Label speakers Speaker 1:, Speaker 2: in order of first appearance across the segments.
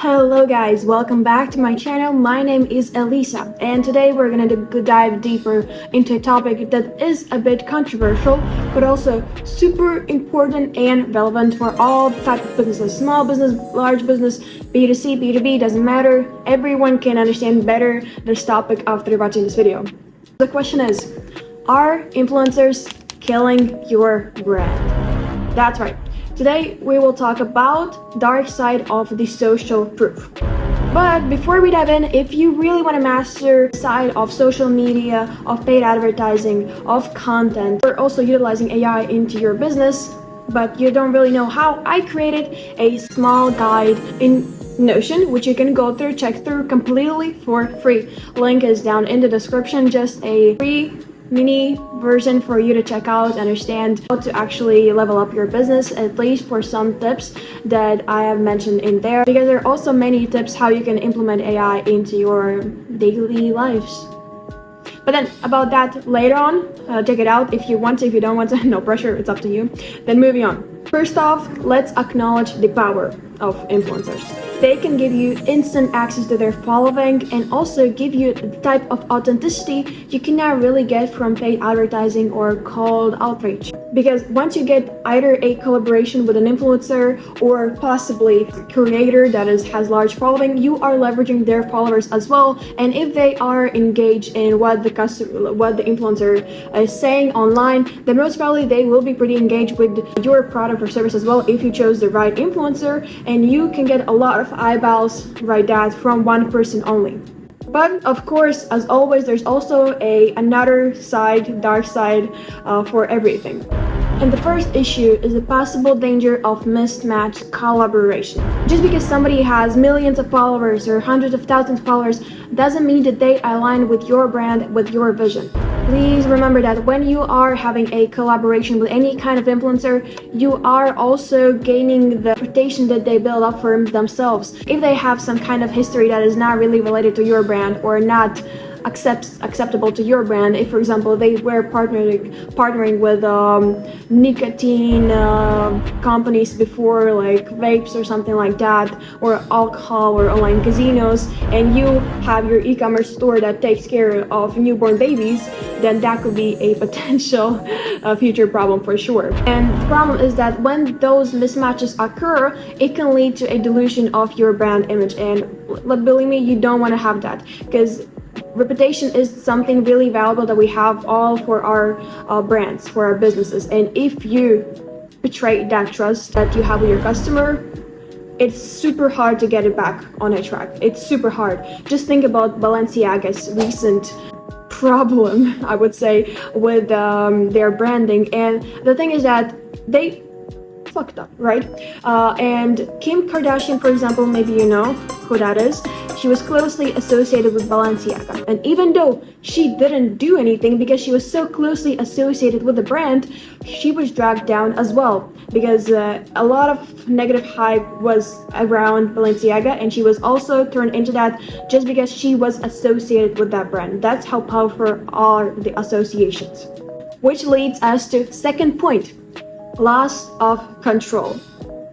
Speaker 1: Hello guys, welcome back to my channel. My name is Elisa and today we're gonna dive deeper into a topic that is a bit controversial but also super important and relevant for all types of businesses. Small business, large business, B2C, B2B, doesn't matter. Everyone can understand better this topic after watching this video. The question is, are influencers killing your brand? That's right. Today we will talk about dark side of the social proof. But before we dive in, if you really want to master the side of social media, of paid advertising, of content, or also utilizing AI into your business, but you don't really know how, I created a small guide in Notion, which you can go through, check through completely for free. Link is down in the description, just a free mini version for you to check out, understand how to actually level up your business, at least for some tips that I have mentioned in there, because there are also many tips how you can implement AI into your daily lives. But then about that later on, check it out if you want to. If you don't want to, no pressure, it's up to you. Then moving on. First off, let's acknowledge the power of influencers. They can give you instant access to their following and also give you the type of authenticity you cannot really get from paid advertising or cold outreach. Because once you get either a collaboration with an influencer or possibly a creator that has large following, you are leveraging their followers as well. And if they are engaged in what the influencer is saying online, then most probably they will be pretty engaged with your product or service as well if you chose the right influencer, and you can get a lot of eyeballs right that from one person only. But of course, as always, there's also another side, dark side for everything. And the first issue is the possible danger of mismatched collaboration. Just because somebody has millions of followers or hundreds of thousands of followers doesn't mean that they align with your brand, with your vision. Please remember that when you are having a collaboration with any kind of influencer, you are also gaining the reputation that they build up for themselves. If they have some kind of history that is not really related to your brand or not acceptable to your brand, if for example they were partnering with nicotine companies before, like vapes or something like that, or alcohol or online casinos, and you have your e-commerce store that takes care of newborn babies, then that could be a potential future problem for sure. And the problem is that when those mismatches occur, it can lead to a dilution of your brand image, and believe me, you don't want to have that, because reputation is something really valuable that we have all for our brands, for our businesses. And if you betray that trust that you have with your customer, it's super hard to get it back on a track. It's super hard. Just think about Balenciaga's recent problem, I would say, with their branding. And the thing is that they fucked up, right? And Kim Kardashian, for example, maybe you know who that is. She was closely associated with Balenciaga, and even though she didn't do anything because she was so closely associated with the brand, she was dragged down as well, because a lot of negative hype was around Balenciaga, and she was also turned into that just because she was associated with that brand. That's how powerful are the associations. Which leads us to second point: loss of control.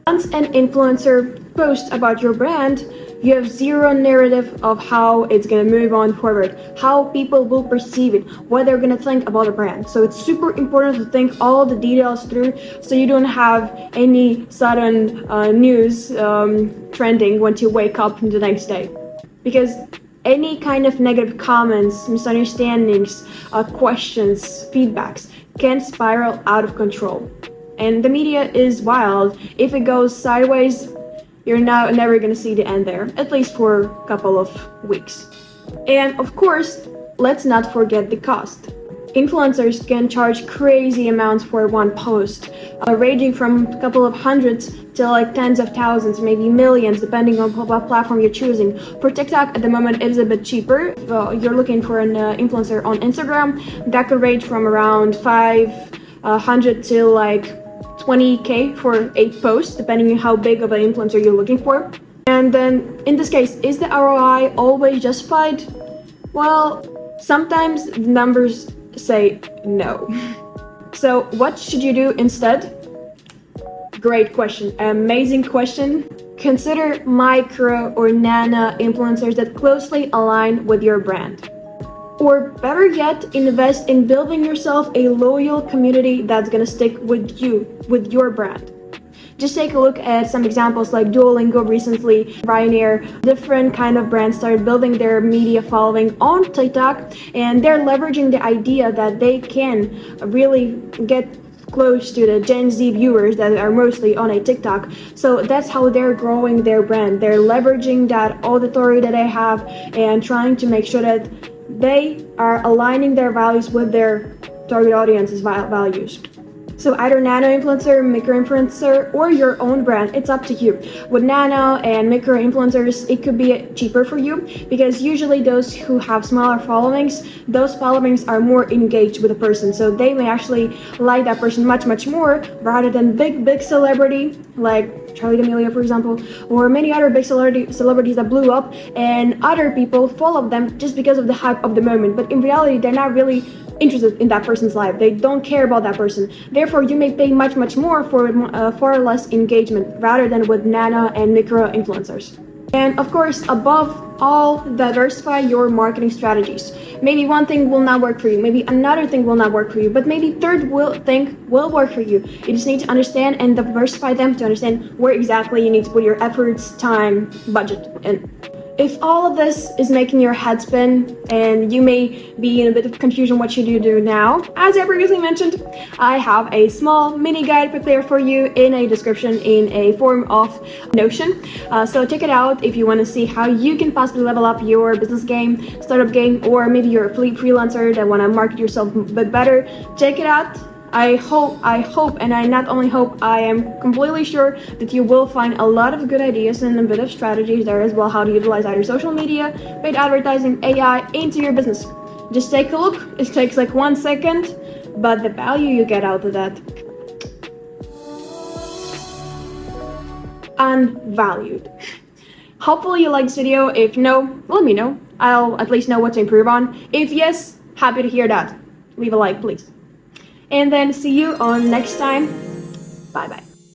Speaker 1: Once an influencer posts about your brand, you have zero narrative of how it's going to move on forward, how people will perceive it, what they're going to think about a brand. So it's super important to think all the details through, so you don't have any sudden news trending once you wake up the next day. Because any kind of negative comments, misunderstandings, questions, feedbacks can spiral out of control. And the media is wild. If it goes sideways, you're never gonna see the end there, at least for a couple of weeks. And of course, let's not forget the cost. Influencers can charge crazy amounts for one post, ranging from a couple of hundreds to like tens of thousands, maybe millions, depending on what platform you're choosing. For TikTok, at the moment, it is a bit cheaper. If you're looking for an influencer on Instagram, that could range from around 500 to like 20k for a post, depending on how big of an influencer you're looking for. And then in this case, is the ROI always justified? Well, sometimes the numbers say no. So what should you do instead? Great question, amazing question. Consider micro or nano influencers that closely align with your brand. Or better yet, invest in building yourself a loyal community that's gonna stick with you, with your brand. Just take a look at some examples like Duolingo recently, Ryanair, different kind of brands started building their media following on TikTok, and they're leveraging the idea that they can really get close to the Gen Z viewers that are mostly on a TikTok. So that's how they're growing their brand. They're leveraging that auditorium that they have and trying to make sure that they are aligning their values with their target audience's values. So either nano influencer, micro influencer, or your own brand, it's up to you. With nano and micro influencers, it could be cheaper for you because usually those who have smaller followings, those followings are more engaged with a person. So they may actually like that person much more rather than big celebrity like Charli D'Amelio, for example, or many other big celebrities that blew up and other people follow them just because of the hype of the moment. But in reality, they're not really interested in that person's life. They don't care about that person. Therefore, you may pay much more for far less engagement rather than with nano and micro influencers. And of course, above all, diversify your marketing strategies. Maybe one thing will not work for you, maybe another thing will not work for you, but maybe third thing will work for you. You just need to understand and diversify them to understand where exactly you need to put your efforts, time, budget in. If all of this is making your head spin and you may be in a bit of confusion what should you do now, as I previously mentioned, I have a small mini guide prepared for you in a description in a form of Notion. So check it out if you want to see how you can possibly level up your business game, startup game, or maybe you're a freelancer that want to market yourself a bit better. Check it out. I hope, and I not only hope, I am completely sure that you will find a lot of good ideas and a bit of strategies there as well, how to utilize either social media, paid advertising, AI into your business. Just take a look. It takes like 1 second, but the value you get out of that, unvalued. Hopefully you liked this video. If no, let me know. I'll at least know what to improve on. If yes, happy to hear that. Leave a like, please. And then see you on next time. Bye bye.